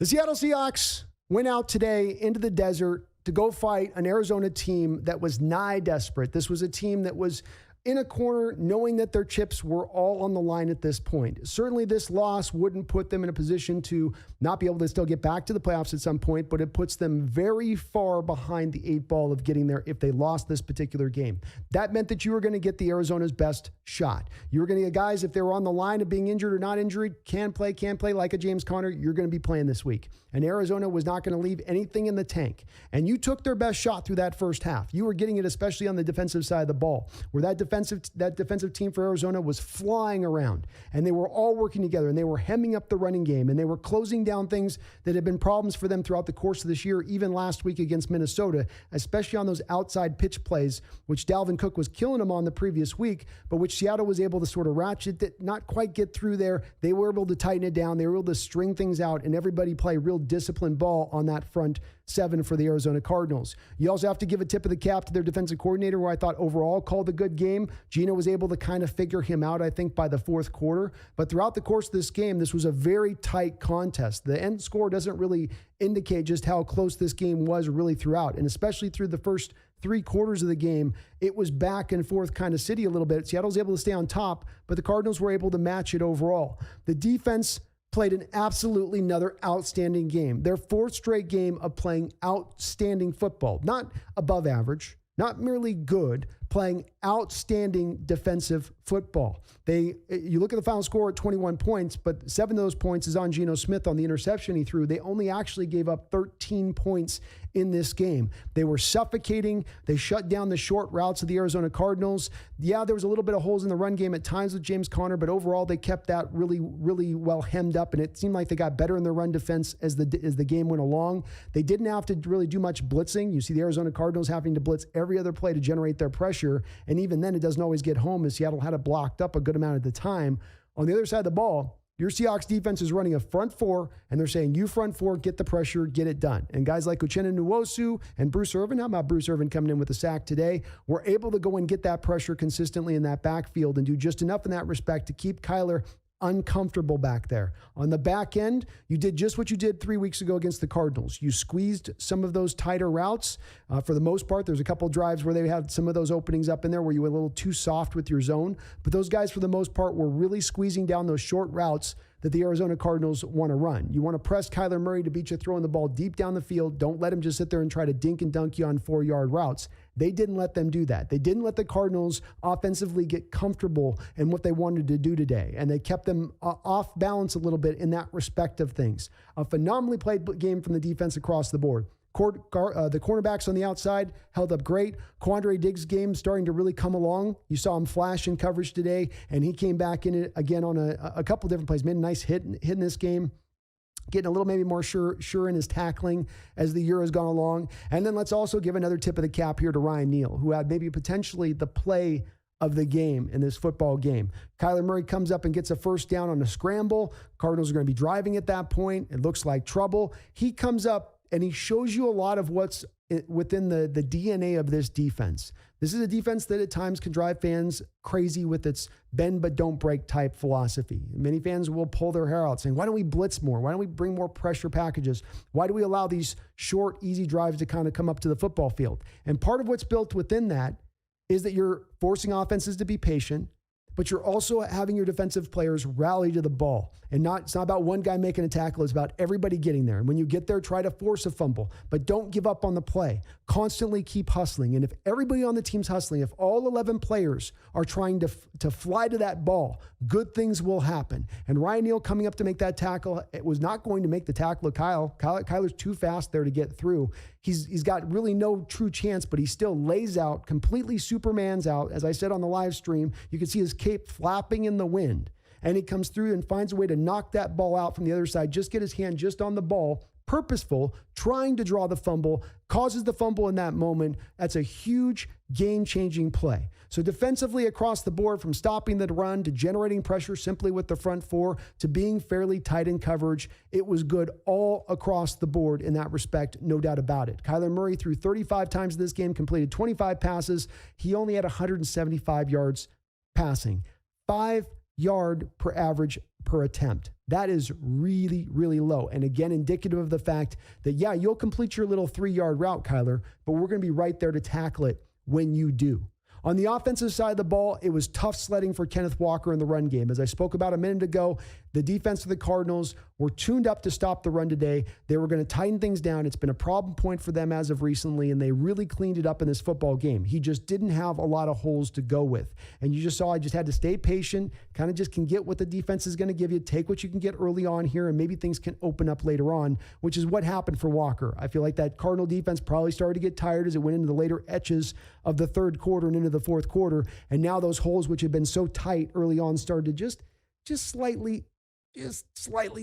The Seattle Seahawks went out today into the desert to go fight an Arizona team that was nigh desperate. This was a team that was in a corner knowing that their chips were all on the line at this point. Certainly this loss wouldn't put them in a position to not be able to still get back to the playoffs at some point, but it puts them very far behind the 8 ball of getting there if they lost this particular game. That meant that you were going to get the Arizona's best shot. You were going to get guys, if they were on the line of being injured or not injured, can play like a James Conner, you're going to be playing this week. And Arizona was not going to leave anything in the tank. And you took their best shot through that first half. You were getting it especially on the defensive side of the ball, where that defensive team for Arizona was flying around, and they were all working together, and they were hemming up the running game, and they were closing down things that had been problems for them throughout the course of this year, even last week against Minnesota, especially on those outside pitch plays, which Dalvin Cook was killing them on the previous week, but which Seattle was able to sort of ratchet it, not quite get through there. They were able to tighten it down. They were able to string things out, and everybody play real disciplined ball on that front seven for the Arizona Cardinals. You also have to give a tip of the cap to their defensive coordinator, who I thought overall called a good game. Geno was able to kind of figure him out, I think, by the fourth quarter. But throughout the course of this game, this was a very tight contest. The end score doesn't really indicate just how close this game was really throughout. And especially through the first 3 quarters of the game, it was back and forth kind of city a little bit. Seattle was able to stay on top, but the Cardinals were able to match it overall. The defense played an absolutely another outstanding game. Their 4th straight game of playing outstanding football. Not above average, not merely good, playing outstanding defensive football. You look at the final score at 21 points, but 7 of those points is on Geno Smith on the interception he threw. They only actually gave up 13 points in this game. They were suffocating. They shut down the short routes of the Arizona Cardinals. Yeah, there was a little bit of holes in the run game at times with James Conner, but overall they kept that really, really well hemmed up, and it seemed like they got better in their run defense as the game went along. They didn't have to really do much blitzing. You see the Arizona Cardinals having to blitz every other play to generate their pressure, and even then it doesn't always get home, as Seattle had it blocked up a good amount at the time. On the other side of the ball, your Seahawks defense is running a front 4, and they're saying, you front 4, get the pressure, get it done. And guys like Uchenna Nwosu and Bruce Irvin, how about Bruce Irvin coming in with a sack today, were able to go and get that pressure consistently in that backfield and do just enough in that respect to keep Kyler uncomfortable back there. On the back end, you did just what you did 3 weeks ago against the Cardinals. You squeezed some of those tighter routes. For the most part, there's a couple of drives where they had some of those openings up in there where you were a little too soft with your zone. But those guys, for the most part, were really squeezing down those short routes that the Arizona Cardinals want to run. You want to press Kyler Murray to beat you throwing the ball deep down the field. Don't let him just sit there and try to dink and dunk you on 4-yard routes. They didn't let them do that. They didn't let the Cardinals offensively get comfortable in what they wanted to do today, and they kept them off balance a little bit in that respect of things. A phenomenally played game from the defense across the board. The cornerbacks on the outside held up great. Quandre Diggs' game starting to really come along. You saw him flash in coverage today, and he came back in it again on a couple different plays. Made a nice hit in this game, getting a little maybe more sure in his tackling as the year has gone along. And then let's also give another tip of the cap here to Ryan Neal, who had maybe potentially the play of the game in this football game. Kyler Murray comes up and gets a first down on a scramble. Cardinals are going to be driving at that point. It looks like trouble. He comes up and he shows you a lot of what's within the DNA of this defense. This is a defense that at times can drive fans crazy with its bend but don't break type philosophy. Many fans will pull their hair out saying, why don't we blitz more? Why don't we bring more pressure packages? Why do we allow these short, easy drives to kind of come up to the football field? And part of what's built within that is that you're forcing offenses to be patient, but you're also having your defensive players rally to the ball. And it's not about one guy making a tackle. It's about everybody getting there. And when you get there, try to force a fumble, but don't give up on the play. Constantly keep hustling. And if everybody on the team's hustling, if all 11 players are trying to fly to that ball, good things will happen. And Ryan Neal coming up to make that tackle, it was not going to make the tackle of Kyler's too fast there to get through. He's got really no true chance, but he still lays out, completely Superman's out. As I said on the live stream, you can see his cape flapping in the wind. And he comes through and finds a way to knock that ball out from the other side, just get his hand just on the ball, purposeful, trying to draw the fumble, causes the fumble in that moment. That's a huge game-changing play. So defensively across the board, from stopping the run to generating pressure simply with the front 4 to being fairly tight in coverage, it was good all across the board in that respect, no doubt about it. Kyler Murray threw 35 times in this game, completed 25 passes. He only had 175 yards passing. 5 yard per average per attempt. That is really, really low. And again, indicative of the fact that, yeah, you'll complete your little 3-yard route, Kyler, but we're going to be right there to tackle it when you do. On the offensive side of the ball, it was tough sledding for Kenneth Walker in the run game. As I spoke about a minute ago, the defense of the Cardinals were tuned up to stop the run today. They were going to tighten things down. It's been a problem point for them as of recently, and they really cleaned it up in this football game. He just didn't have a lot of holes to go with. And you just saw I just had to stay patient, kind of just can get what the defense is going to give you, take what you can get early on here, and maybe things can open up later on, which is what happened for Walker. I feel like that Cardinal defense probably started to get tired as it went into the later etches of the third quarter and into the fourth quarter. And now those holes, which had been so tight early on, started to just slightly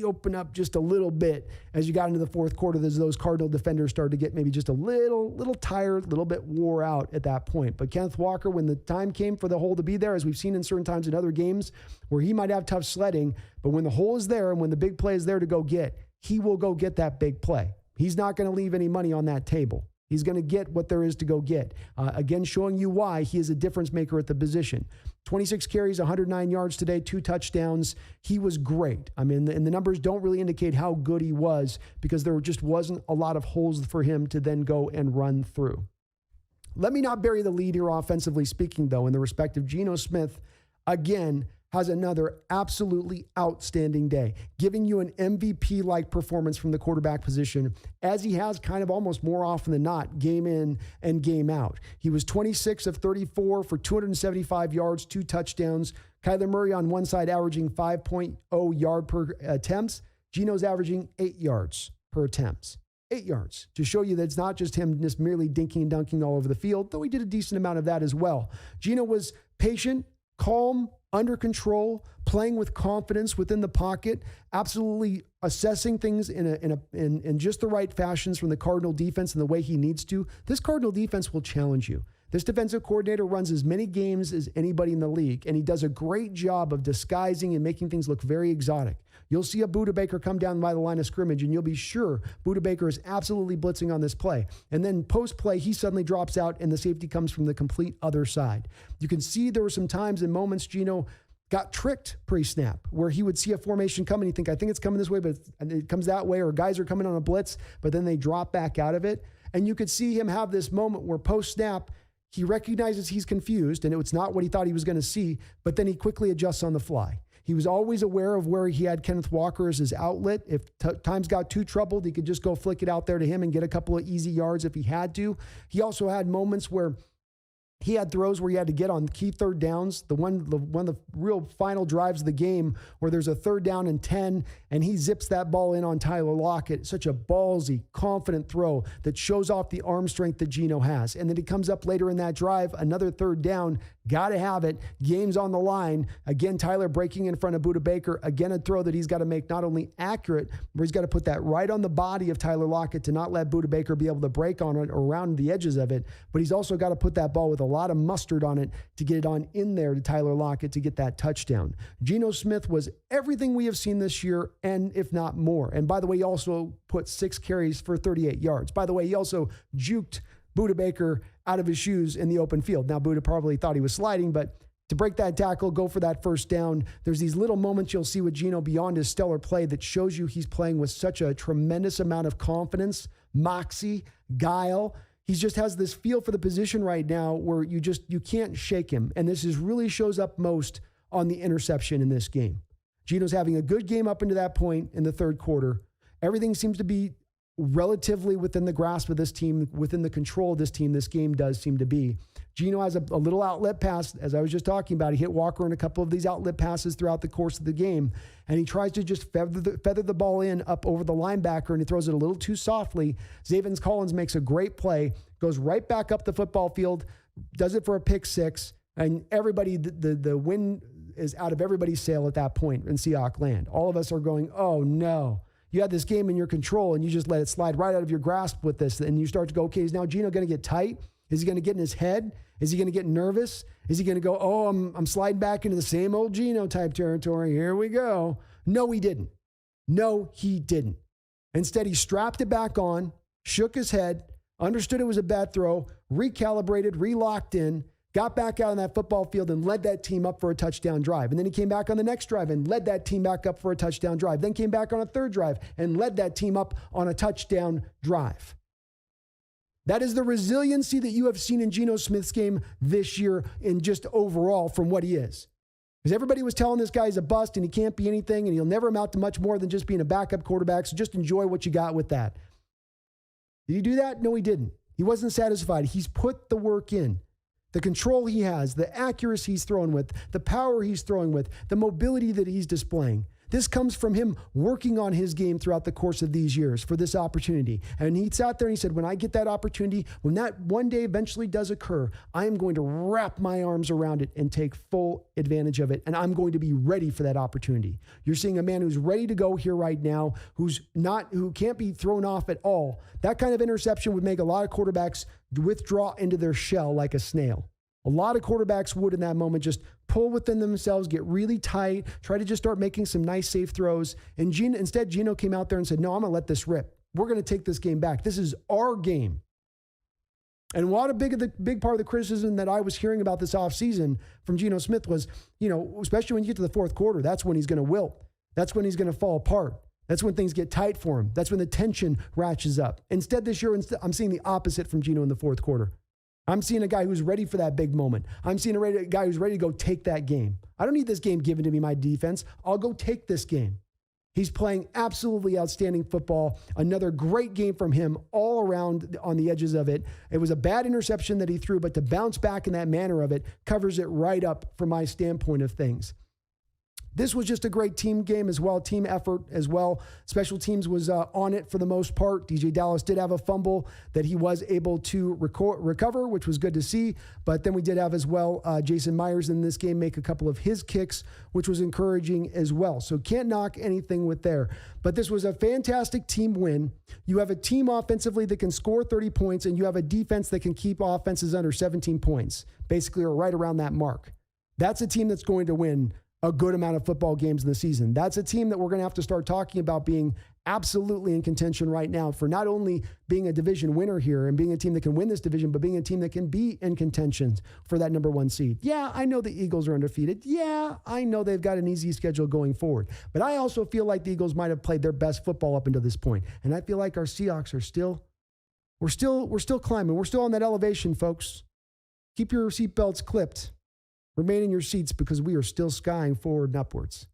open up just a little bit as you got into the fourth quarter, as those Cardinal defenders started to get maybe just a little tired, a little bit wore out at that point. But Kenneth Walker, when the time came for the hole to be there, as we've seen in certain times in other games where he might have tough sledding, but when the hole is there and when the big play is there to go get, he will go get that big play. He's not going to leave any money on that table. He's going to get what there is to go get. Again, showing you why he is a difference maker at the position. 26 carries, 109 yards today, 2 touchdowns. He was great. I mean, and the numbers don't really indicate how good he was because there just wasn't a lot of holes for him to then go and run through. Let me not bury the lead here offensively speaking, though, in the respect of Geno Smith, again, has another absolutely outstanding day, giving you an MVP-like performance from the quarterback position, as he has kind of almost more often than not, game in and game out. He was 26 of 34 for 275 yards, 2 touchdowns. Kyler Murray on one side averaging 5.0 yard per attempts. Geno's averaging 8 yards per attempts. 8 yards, to show you that it's not just him just merely dinking and dunking all over the field, though he did a decent amount of that as well. Geno was patient, calm, under control, playing with confidence within the pocket, absolutely assessing things in just the right fashions from the Cardinal defense and the way he needs to. This Cardinal defense will challenge you. This defensive coordinator runs as many games as anybody in the league, and he does a great job of disguising and making things look very exotic. You'll see a Budda Baker come down by the line of scrimmage, and you'll be sure Budda Baker is absolutely blitzing on this play. And then post-play, he suddenly drops out, and the safety comes from the complete other side. You can see there were some times and moments Geno got tricked pre-snap, where he would see a formation coming. You think, I think it's coming this way, but it comes that way, or guys are coming on a blitz, but then they drop back out of it. And you could see him have this moment where post-snap, he recognizes he's confused, and it's not what he thought he was going to see, but then he quickly adjusts on the fly. He was always aware of where he had Kenneth Walker as his outlet. If times got too troubled, he could just go flick it out there to him and get a couple of easy yards if he had to. He also had moments where he had throws where he had to get on key third downs. One of the real final drives of the game where there's a 3rd down and 10, and he zips that ball in on Tyler Lockett. Such a ballsy, confident throw that shows off the arm strength that Geno has. And then he comes up later in that drive, another 3rd down, got to have it. Game's on the line. Again, Tyler breaking in front of Budda Baker. Again, a throw that he's got to make not only accurate, but he's got to put that right on the body of Tyler Lockett to not let Budda Baker be able to break on it or around the edges of it. But he's also got to put that ball with a lot of mustard on it to get it on in there to Tyler Lockett to get that touchdown. Geno Smith was everything we have seen this year, and if not more. And by the way, he also put 6 carries for 38 yards. By the way, he also juked Budda Baker out of his shoes in the open field. Now, Budda probably thought he was sliding, but to break that tackle, go for that 1st down, there's these little moments you'll see with Geno beyond his stellar play that shows you he's playing with such a tremendous amount of confidence, moxie, guile. He just has this feel for the position right now where you can't shake him. And this really shows up most on the interception in this game. Geno's having a good game up into that point in the 3rd quarter. Everything seems to be relatively within the grasp of this team, within the control of this team. This game does seem to be. Geno has a little outlet pass, as I was just talking about. He hit Walker in a couple of these outlet passes throughout the course of the game, and he tries to just feather the ball in up over the linebacker, and he throws it a little too softly. Zavin Collins makes a great play, goes right back up the football field, does it for a pick 6, and everybody, the wind is out of everybody's sail at that point in Seahawks land. All of us are going, oh no. You had this game in your control, and you just let it slide right out of your grasp with this, and you start to go, okay, is now Geno going to get tight? Is he going to get in his head? Is he going to get nervous? Is he going to go, oh, I'm sliding back into the same old Geno type territory. Here we go. No, he didn't. No, he didn't. Instead, he strapped it back on, shook his head, understood it was a bad throw, recalibrated, relocked in, got back out on that football field and led that team up for a touchdown drive. And then he came back on the next drive and led that team back up for a touchdown drive. Then came back on a third drive and led that team up on a touchdown drive. That is the resiliency that you have seen in Geno Smith's game this year in just overall from what he is. Because everybody was telling this guy he's a bust and he can't be anything and he'll never amount to much more than just being a backup quarterback, so just enjoy what you got with that. Did he do that? No, he didn't. He wasn't satisfied. He's put the work in. The control he has, the accuracy he's throwing with, the power he's throwing with, the mobility that he's displaying. This comes from him working on his game throughout the course of these years for this opportunity. And he sat there and he said, when I get that opportunity, when that one day eventually does occur, I am going to wrap my arms around it and take full advantage of it. And I'm going to be ready for that opportunity. You're seeing a man who's ready to go here right now, who can't be thrown off at all. That kind of interception would make a lot of quarterbacks withdraw into their shell like a snail. A lot of quarterbacks would in that moment just pull within themselves, get really tight, try to just start making some nice safe throws. And instead, Geno came out there and said, no, I'm going to let this rip. We're going to take this game back. This is our game. And a big part of the criticism that I was hearing about this offseason from Geno Smith was, especially when you get to the fourth quarter, that's when he's going to wilt. That's when he's going to fall apart. That's when things get tight for him. That's when the tension ratchets up. Instead, this year, I'm seeing the opposite from Geno in the fourth quarter. I'm seeing a guy who's ready for that big moment. I'm seeing a guy who's ready to go take that game. I don't need this game given to me, my defense. I'll go take this game. He's playing absolutely outstanding football. Another great game from him all around on the edges of it. It was a bad interception that he threw, but to bounce back in that manner of it covers it right up from my standpoint of things. This was just a great team game as well, team effort as well. Special teams was on it for the most part. DJ Dallas did have a fumble that he was able to recover, which was good to see. But then we did have as well Jason Myers in this game make a couple of his kicks, which was encouraging as well. So can't knock anything with there. But this was a fantastic team win. You have a team offensively that can score 30 points, and you have a defense that can keep offenses under 17 points, basically, or right around that mark. That's a team that's going to win a good amount of football games in the season. That's a team that we're going to have to start talking about being absolutely in contention right now for not only being a division winner here and being a team that can win this division, but being a team that can be in contention for that number one seed. Yeah, I know the Eagles are undefeated. Yeah, I know they've got an easy schedule going forward. But I also feel like the Eagles might have played their best football up until this point. And I feel like our Seahawks are we're still climbing. We're still on that elevation, folks. Keep your seatbelts clipped. Remain in your seats because we are still skying forward and upwards.